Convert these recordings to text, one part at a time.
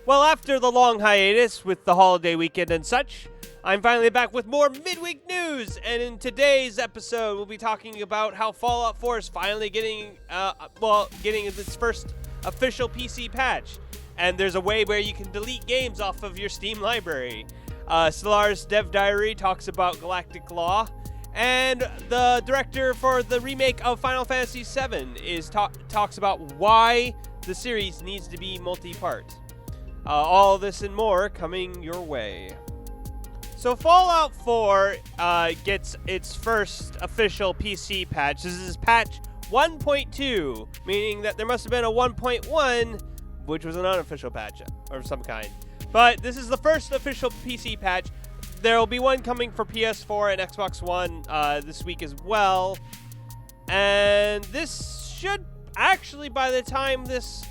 Well, after the long hiatus with the holiday weekend and such, I'm finally back with more midweek news, and in today's episode, we'll be talking about how Fallout 4 is finally getting its first official PC patch, and there's a way where you can delete games off of your Steam library. Stellar's Dev Diary talks about Galactic Law, and the director for the remake of Final Fantasy VII talks about why the series needs to be multi-part. All this and more coming your way. So Fallout 4 gets its first official PC patch. This is patch 1.2, meaning that there must have been a 1.1, which was an unofficial patch of some kind. But this is the first official PC patch. There will be one coming for PS4 and Xbox One this week as well. And this should actually, by the time this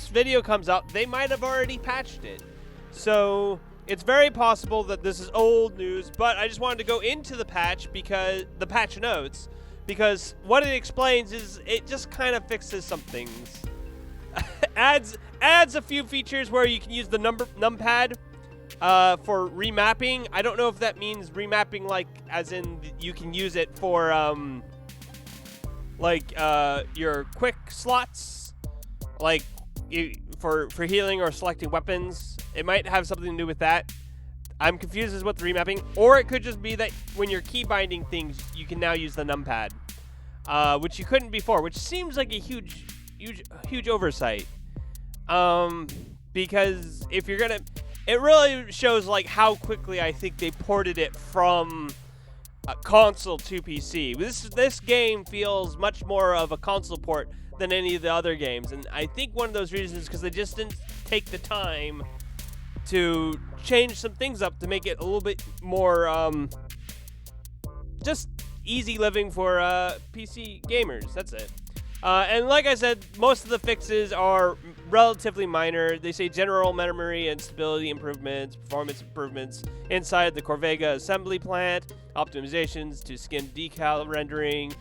video comes out, they might have already patched it. So it's very possible that this is old news, but I just wanted to go into the patch notes, because what it explains is it just kind of fixes some things. adds a few features where you can use the numpad for remapping. I don't know if that means remapping like as in you can use it for your quick slots, like for healing or selecting weapons. It might have something to do with that. I'm confused as what the remapping, or it could just be that when you're key binding things, you can now use the numpad, which you couldn't before, which seems like a huge oversight. Because if you're gonna, it really shows like how quickly I think they ported it from console to PC. This game feels much more of a console port than any of the other games, and I think one of those reasons is because they just didn't take the time to change some things up to make it a little bit more just easy living for PC gamers. That's it. And like I said, most of the fixes are relatively minor. They say general memory and stability improvements, performance improvements inside the Corvega assembly plant, optimizations to skin decal rendering,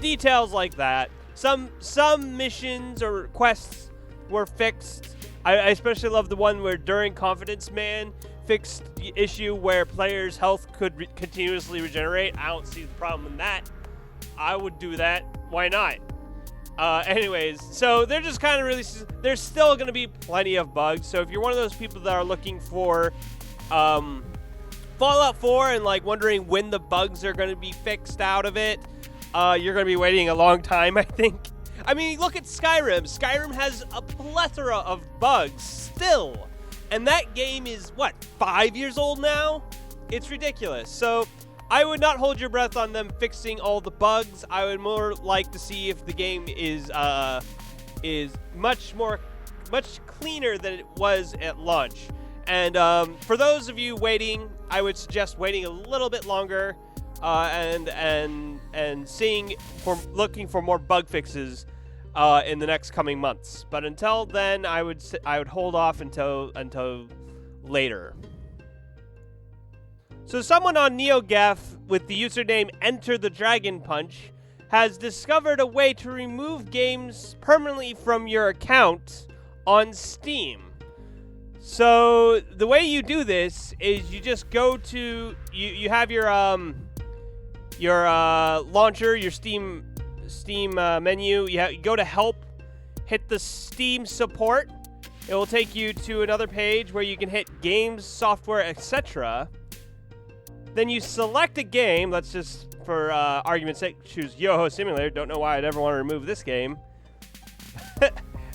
details like that. Some missions or quests were fixed. I especially love the one where during Confidence Man fixed the issue where players' health could continuously regenerate. I don't see the problem in that. I would do that. Why not? Anyways, so they're just kind of there's still going to be plenty of bugs. So if you're one of those people that are looking for Fallout 4 and like wondering when the bugs are going to be fixed out of it, you're going to be waiting a long time, I think. I mean, look at Skyrim. Skyrim has a plethora of bugs still. And that game is, 5 years old now? It's ridiculous. So I would not hold your breath on them fixing all the bugs. I would more like to see if the game is much cleaner than it was at launch. And for those of you waiting, I would suggest waiting a little bit longer and looking for more bug fixes in the next coming months. But until then, I would hold off until later. So someone on NeoGAF with the username Enter the Dragon Punch has discovered a way to remove games permanently from your account on Steam. So the way you do this is you just go to you have your launcher, your Steam menu. You go to Help, hit the Steam support. It will take you to another page where you can hit Games, Software, etc. Then you select a game. Let's just, for argument's sake, choose Yo-Ho Simulator. Don't know why I'd ever want to remove this game.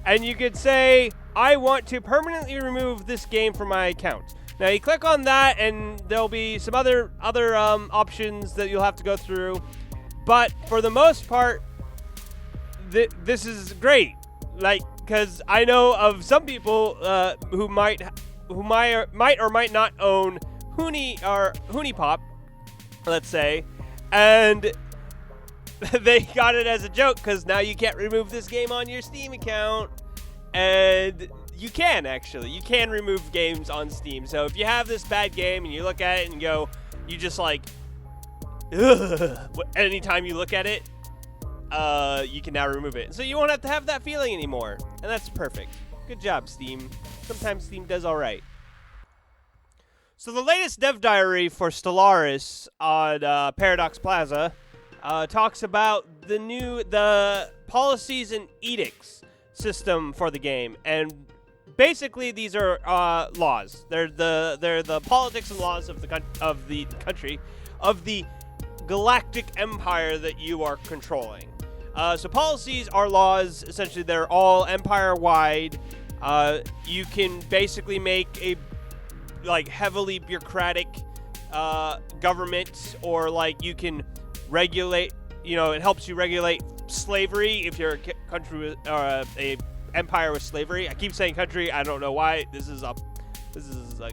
And you could say, I want to permanently remove this game from my account. Now you click on that, and there'll be some other options that you'll have to go through. But for the most part, this is great. Like, because I know of some people who might or might not own Huni Pop, let's say, and they got it as a joke because now you can't remove this game on your Steam account, and you can remove games on Steam. So if you have this bad game and you look at it and go, you just like, ugh, anytime you look at it, you can now remove it. So you won't have to have that feeling anymore, and that's perfect. Good job, Steam. Sometimes Steam does all right. So the latest dev diary for Stellaris on Paradox Plaza talks about the policies and edicts system for the game, and basically these are laws. They're the politics and laws of the country, of the galactic empire that you are controlling. So policies are laws. Essentially, they're all empire-wide. You can basically make a heavily bureaucratic government, or you can regulate. It helps you regulate slavery if you're a country or a empire with slavery. I keep saying country. I don't know why. This is a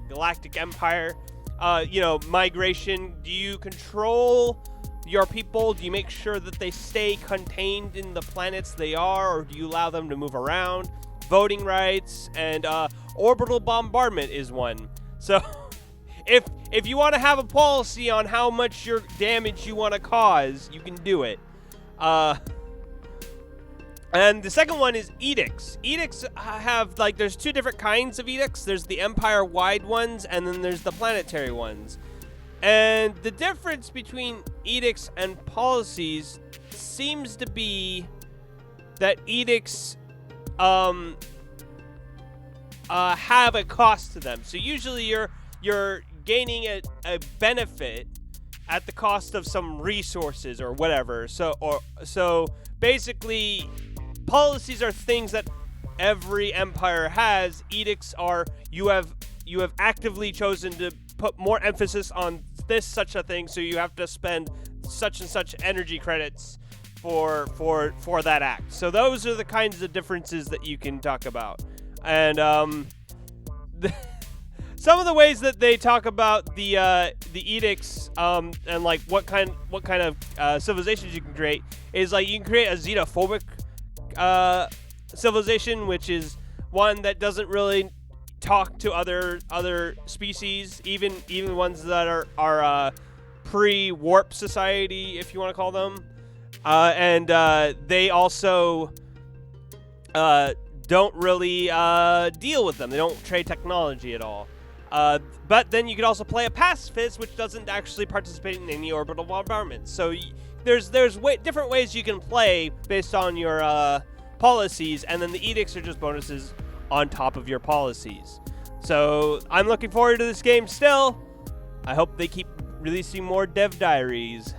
galactic empire. Migration. Do you control your people? Do you make sure that they stay contained in the planets they are, or do you allow them to move around? Voting rights and orbital bombardment is one. So, if you want to have a policy on how much damage you want to cause, you can do it. And the second one is edicts. Edicts have, there's two different kinds of edicts. There's the empire-wide ones, and then there's the planetary ones. And the difference between edicts and policies seems to be that edicts have a cost to them. So usually you're gaining a benefit at the cost of some resources or whatever. So basically, policies are things that every empire has. Edicts are you have actively chosen to put more emphasis on this such a thing, so you have to spend such and such energy credits for that act. So those are the kinds of differences that you can talk about. And some of the ways that they talk about the edicts and what kind of civilizations you can create is you can create a xenophobic civilization, which is one that doesn't really talk to other species, even ones that are pre-warp society, if you want to call them, and they also don't really deal with them. They don't trade technology at all. But then you could also play a pacifist, which doesn't actually participate in any orbital bombardment. So there's different ways you can play based on your policies, and then the edicts are just bonuses on top of your policies. So I'm looking forward to this game still. I hope they keep releasing more dev diaries.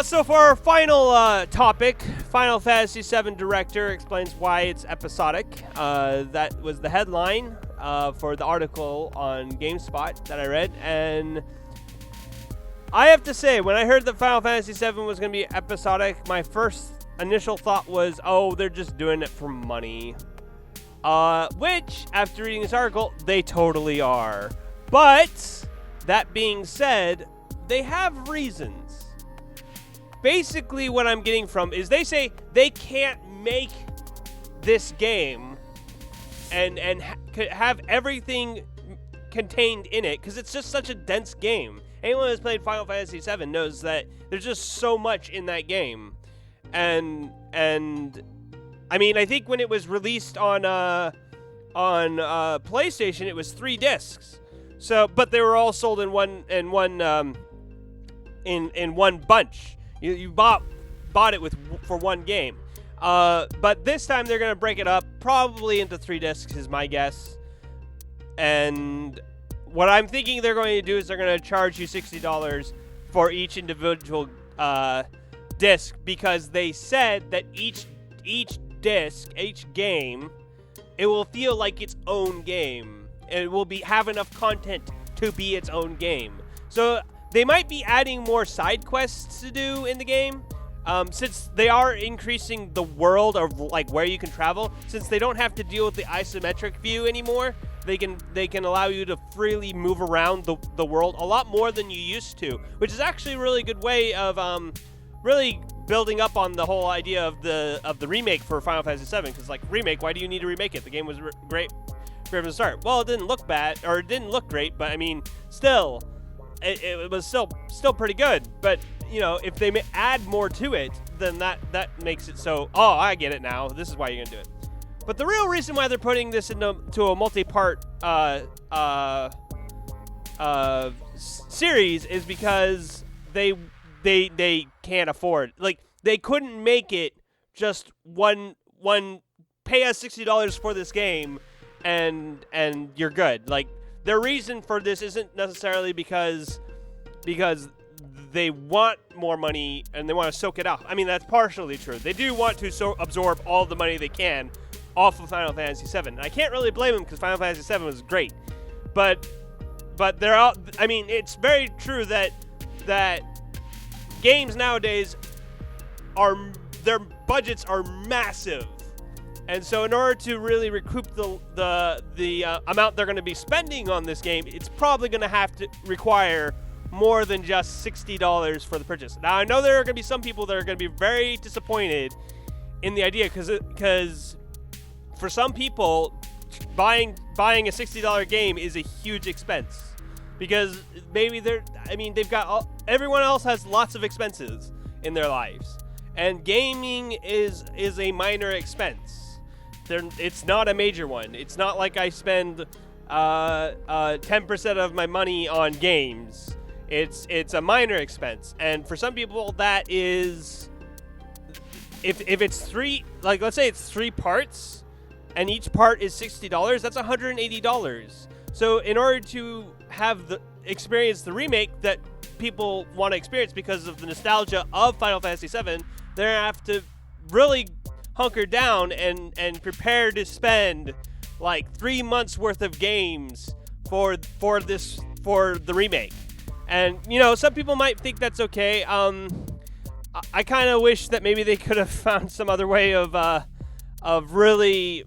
So for our final topic, Final Fantasy VII Director explains why it's episodic. That was the headline for the article on GameSpot that I read, and I have to say, when I heard that Final Fantasy VII was going to be episodic, my first initial thought was, oh, they're just doing it for money. Which, after reading this article, they totally are. But, that being said, they have reasons. Basically, what I'm getting from is they say they can't make this game and have everything contained in it because it's just such a dense game. Anyone who's played Final Fantasy VII knows that there's just so much in that game. And I mean, I think when it was released on PlayStation, it was 3 discs. So, but they were all sold in one bunch. You bought it for one game. But this time they're gonna break it up, probably into 3 discs, is my guess. And what I'm thinking they're going to do is they're gonna charge you $60 for each individual disc, because they said that each disc, each game, it will feel like its own game. It will have enough content to be its own game. So they might be adding more side quests to do in the game, since they are increasing the world of where you can travel. Since they don't have to deal with the isometric view anymore, they can allow you to freely move around the world a lot more than you used to, which is actually a really good way of really building up on the whole idea of the remake for Final Fantasy VII. Because remake, why do you need to remake it? The game was great from the start. Well, it didn't look bad, or it didn't look great, but I mean, still, it was still pretty good. But if they add more to it, then that makes it so. Oh, I get it now. This is why you're gonna do it. But the real reason why they're putting this into a multi-part series is because they can't afford. Like, they couldn't make it just one pay us $60 for this game and you're good. Like, their reason for this isn't necessarily because they want more money and they want to soak it up. I mean, that's partially true. They do want to absorb all the money they can off of Final Fantasy VII. And I can't really blame them because Final Fantasy VII was great. But they're all, I mean, it's very true that games nowadays their budgets are massive. And so in order to really recoup the amount they're going to be spending on this game, it's probably going to have to require more than just $60 for the purchase. Now, I know there are going to be some people that are going to be very disappointed in the idea because for some people, buying a $60 game is a huge expense. Because maybe they've got everyone else has lots of expenses in their lives. And gaming is a minor expense. It's not a major one. It's not like I spend 10% of my money on games. It's a minor expense. And for some people, that is, if it's three, like let's say it's 3 parts, and each part is $60, that's $180. So in order to have experience the remake that people want to experience because of the nostalgia of Final Fantasy VII, they're going to have to really hunker down and prepare to spend like 3 months worth of games for the remake. And, you know, some people might think that's okay. I kind of wish that maybe they could have found some other way of really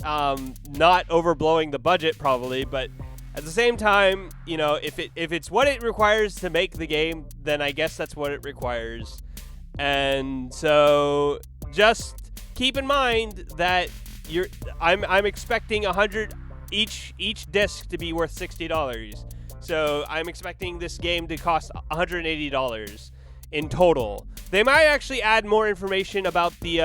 not overblowing the budget, probably. But at the same time, you know, if it's what it requires to make the game, then I guess that's what it requires. And so just keep in mind that I'm expecting 100 each disc to be worth $60. So I'm expecting this game to cost $180 in total. They might actually add more information about the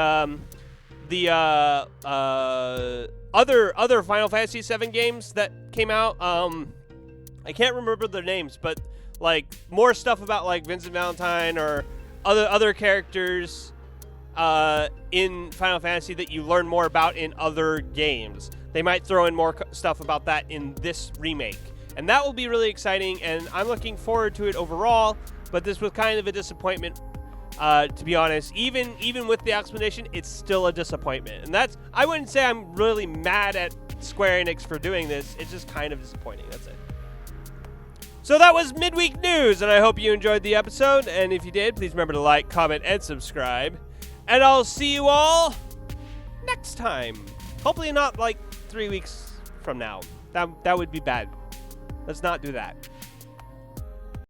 other Final Fantasy VII games that came out. I can't remember their names, but like more stuff about like Vincent Valentine or other characters in Final Fantasy that you learn more about in other games. They might throw in more stuff about that in this remake. And that will be really exciting, and I'm looking forward to it overall, but this was kind of a disappointment, to be honest. Even with the explanation, it's still a disappointment. And I wouldn't say I'm really mad at Square Enix for doing this. It's just kind of disappointing. That's it. So that was Midweek News, and I hope you enjoyed the episode. And if you did, please remember to like, comment, and subscribe. And I'll see you all next time. Hopefully not like 3 weeks from now. That would be bad. Let's not do that.